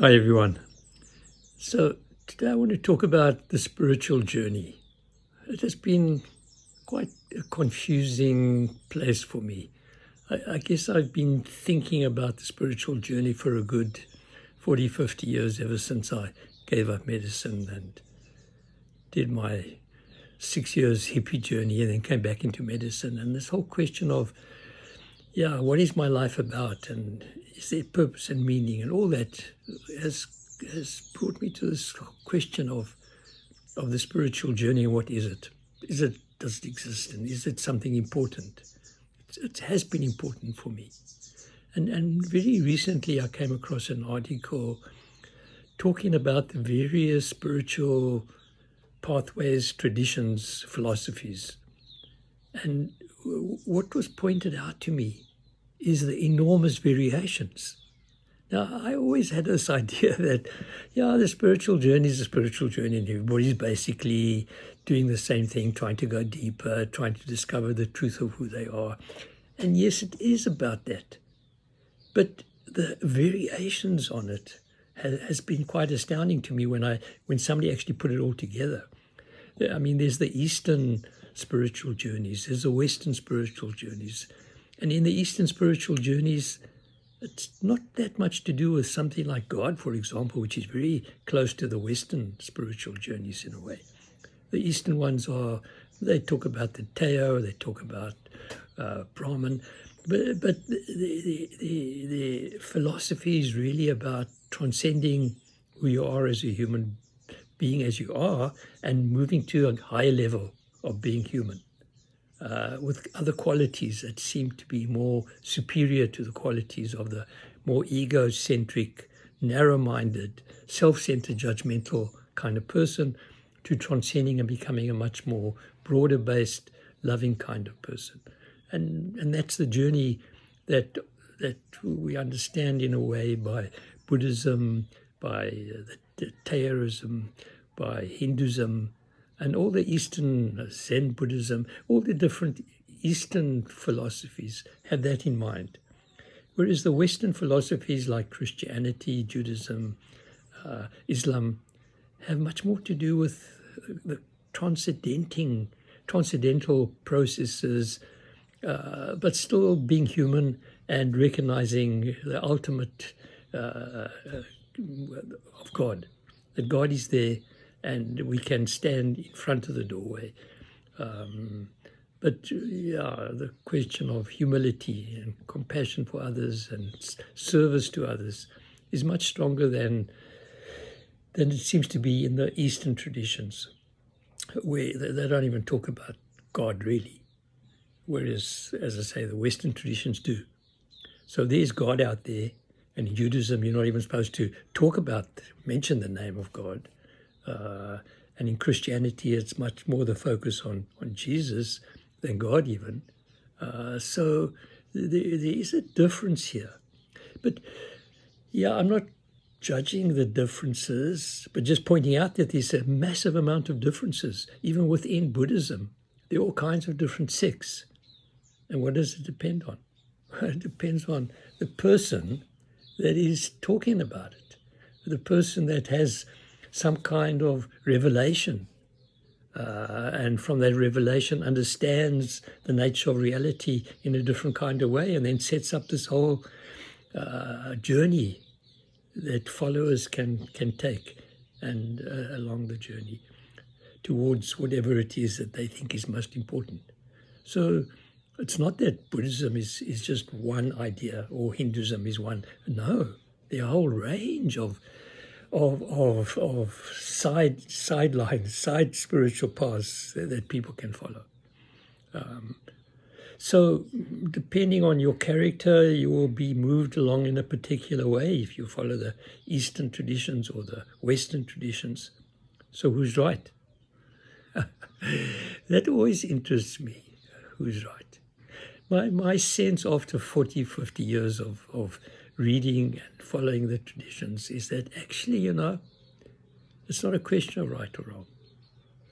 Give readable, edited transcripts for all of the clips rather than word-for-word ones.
Hi, everyone. So, today I want to talk about the spiritual journey. It has been quite a confusing place for me. I guess I've been thinking about the spiritual journey for a good 40, 50 years, ever since I gave up medicine and did my 6 years hippie journey and then came back into medicine. And this whole question of, what is my life about? And is there purpose and meaning? And all that has brought me to this question of the spiritual journey. What is it? Does it exist? And is it something important? It has been important for me. And very recently I came across an article talking about the various spiritual pathways, traditions, philosophies. And what was pointed out to me is the enormous variations. Now, I always had this idea that, the spiritual journey is a spiritual journey, and everybody's basically doing the same thing, trying to go deeper, trying to discover the truth of who they are. And yes, it is about that. But the variations on it has been quite astounding to me when somebody actually put it all together. I mean, there's the Eastern spiritual journeys, there's the Western spiritual journeys. And in the Eastern spiritual journeys, it's not that much to do with something like God, for example, which is very close to the Western spiritual journeys in a way. The Eastern ones they talk about the Tao, they talk about Brahman, but the philosophy is really about transcending who you are as a human being as you are and moving to a higher level of being human. With other qualities that seem to be more superior to the qualities of the more egocentric, narrow-minded, self-centered, judgmental kind of person, to transcending and becoming a much more broader-based, loving kind of person. And that's the journey that we understand in a way by Buddhism, by the Taoism, by Hinduism, and all the Eastern Zen Buddhism, all the different Eastern philosophies have that in mind. Whereas the Western philosophies like Christianity, Judaism, Islam have much more to do with the transcendental processes, but still being human and recognizing the ultimate of God, that God is there and we can stand in front of the doorway. But the question of humility and compassion for others and service to others is much stronger than it seems to be in the Eastern traditions, where they don't even talk about God really. Whereas, as I say, the Western traditions do. So there's God out there, and in Judaism you're not even supposed to mention the name of God. And in Christianity, it's much more the focus on Jesus than God even. So there is a difference here. But I'm not judging the differences, but just pointing out that there's a massive amount of differences. Even within Buddhism, there are all kinds of different sects. And what does it depend on? It depends on the person that is talking about it, the person that has some kind of revelation, and from that revelation understands the nature of reality in a different kind of way, and then sets up this whole journey that followers can take and along the journey towards whatever it is that they think is most important. So it's not that Buddhism is just one idea or Hinduism is one. No, there are a whole range of sidelines, side spiritual paths that people can follow. So depending on your character, you will be moved along in a particular way if you follow the Eastern traditions or the Western traditions. So who's right? That always interests me. Who's right? My sense after 40, 50 years of reading and following the traditions is that actually, it's not a question of right or wrong.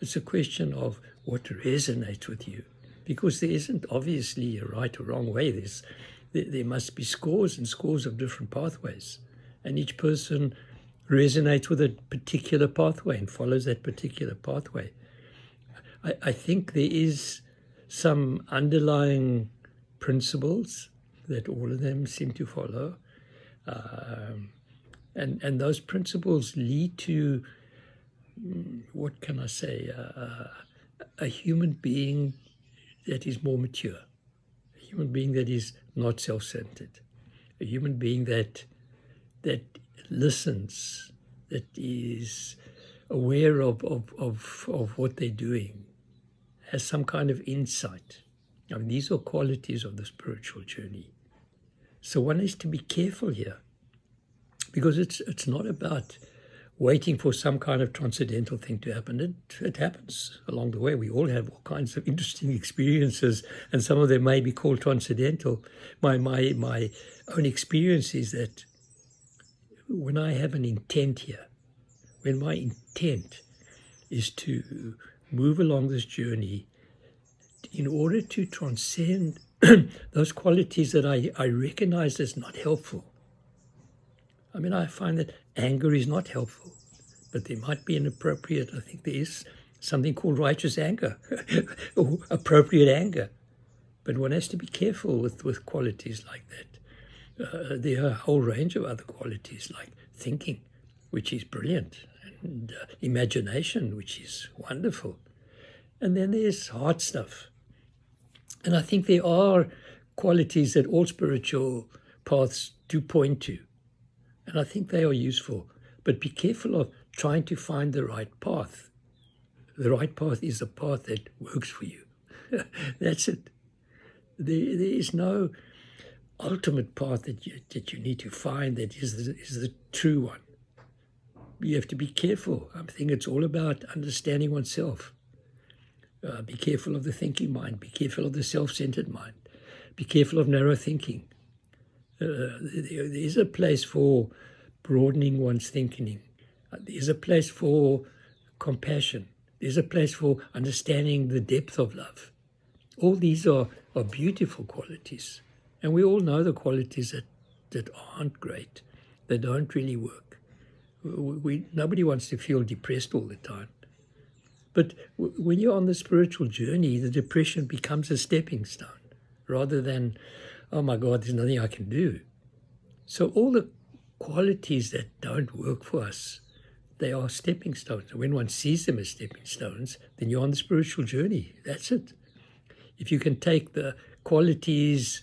It's a question of what resonates with you, because there isn't obviously a right or wrong way. There must be scores and scores of different pathways, and each person resonates with a particular pathway and follows that particular pathway. I think there is some underlying principles that all of them seem to follow. And those principles lead to, what can I say, a human being that is more mature, a human being that is not self-centered, a human being that listens, that is aware of what they're doing, has some kind of insight. I mean, these are qualities of the spiritual journey. So one has to be careful here, because it's not about waiting for some kind of transcendental thing to happen. It happens along the way. We all have all kinds of interesting experiences, and some of them may be called transcendental. My own experience is that when I have an intent here, when my intent is to move along this journey in order to transcend those qualities that I recognize as not helpful. I mean, I find that anger is not helpful, but there might be an appropriate, I think there is something called righteous anger, or appropriate anger. But one has to be careful with qualities like that. There are a whole range of other qualities like thinking, which is brilliant, and imagination, which is wonderful. And then there's hard stuff. And I think there are qualities that all spiritual paths do point to. And I think they are useful. But be careful of trying to find the right path. The right path is a path that works for you. That's it. There is no ultimate path that you need to find that is the true one. You have to be careful. I think it's all about understanding oneself. Be careful of the thinking mind. Be careful of the self-centered mind. Be careful of narrow thinking. There is a place for broadening one's thinking. There's a place for compassion. There's a place for understanding the depth of love. All these are beautiful qualities. And we all know the qualities that aren't great, that don't really work. Nobody wants to feel depressed all the time. But when you're on the spiritual journey, the depression becomes a stepping stone rather than, oh my God, there's nothing I can do. So all the qualities that don't work for us, they are stepping stones. And when one sees them as stepping stones, then you're on the spiritual journey. That's it. If you can take the qualities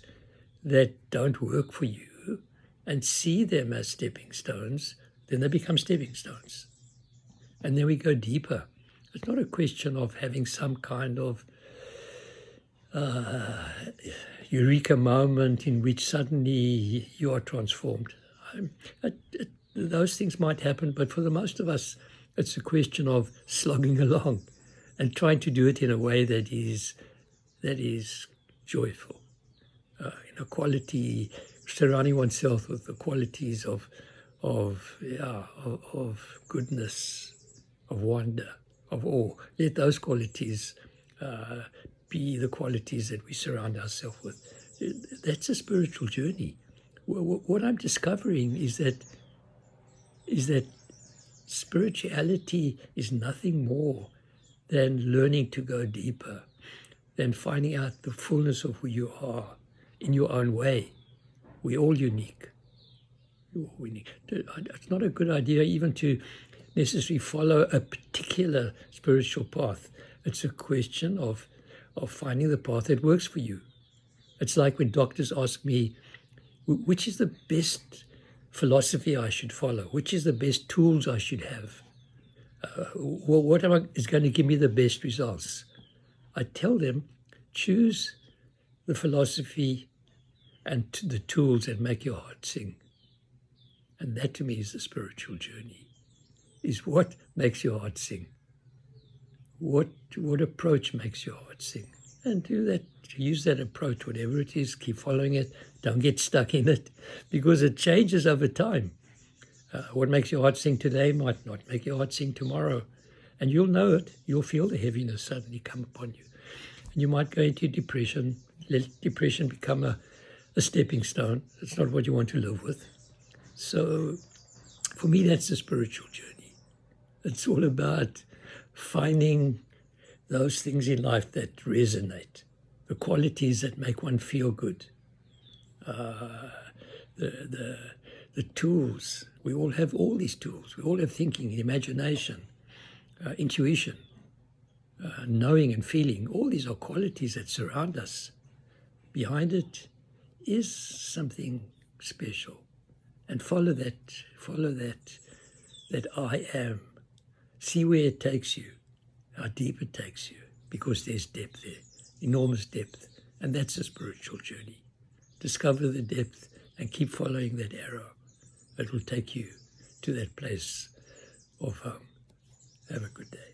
that don't work for you and see them as stepping stones, then they become stepping stones. And then we go deeper. It's not a question of having some kind of eureka moment in which suddenly you are transformed. Those things might happen, but for the most of us, it's a question of slogging along and trying to do it in a way that is joyful. Quality, surrounding oneself with the qualities of goodness, of wonder, of awe. Let those qualities be the qualities that we surround ourselves with. That's a spiritual journey. What I'm discovering is that spirituality is nothing more than learning to go deeper, than finding out the fullness of who you are in your own way. We're all unique. It's not a good idea even to necessarily follow a particular spiritual path. It's a question of finding the path that works for you. It's like when doctors ask me, which is the best philosophy I should follow? Which is the best tools I should have? What is going to give me the best results? I tell them, choose the philosophy and the tools that make your heart sing. And that to me is the spiritual journey, is what makes your heart sing. What approach makes your heart sing? And do that, use that approach, whatever it is, keep following it. Don't get stuck in it, because it changes over time. What makes your heart sing today might not make your heart sing tomorrow. And you'll know it. You'll feel the heaviness suddenly come upon you. And you might go into depression, let depression become a stepping stone. It's not what you want to live with. So For me, that's a spiritual journey. It's all about finding those things in life that resonate, the qualities that make one feel good, the tools. We all have all these tools. We all have thinking, imagination, intuition, knowing and feeling. All these are qualities that surround us. Behind it is something special. And follow that I am. See where it takes you, how deep it takes you, because there's depth there, enormous depth. And that's a spiritual journey. Discover the depth and keep following that arrow. It will take you to that place of home. Have a good day.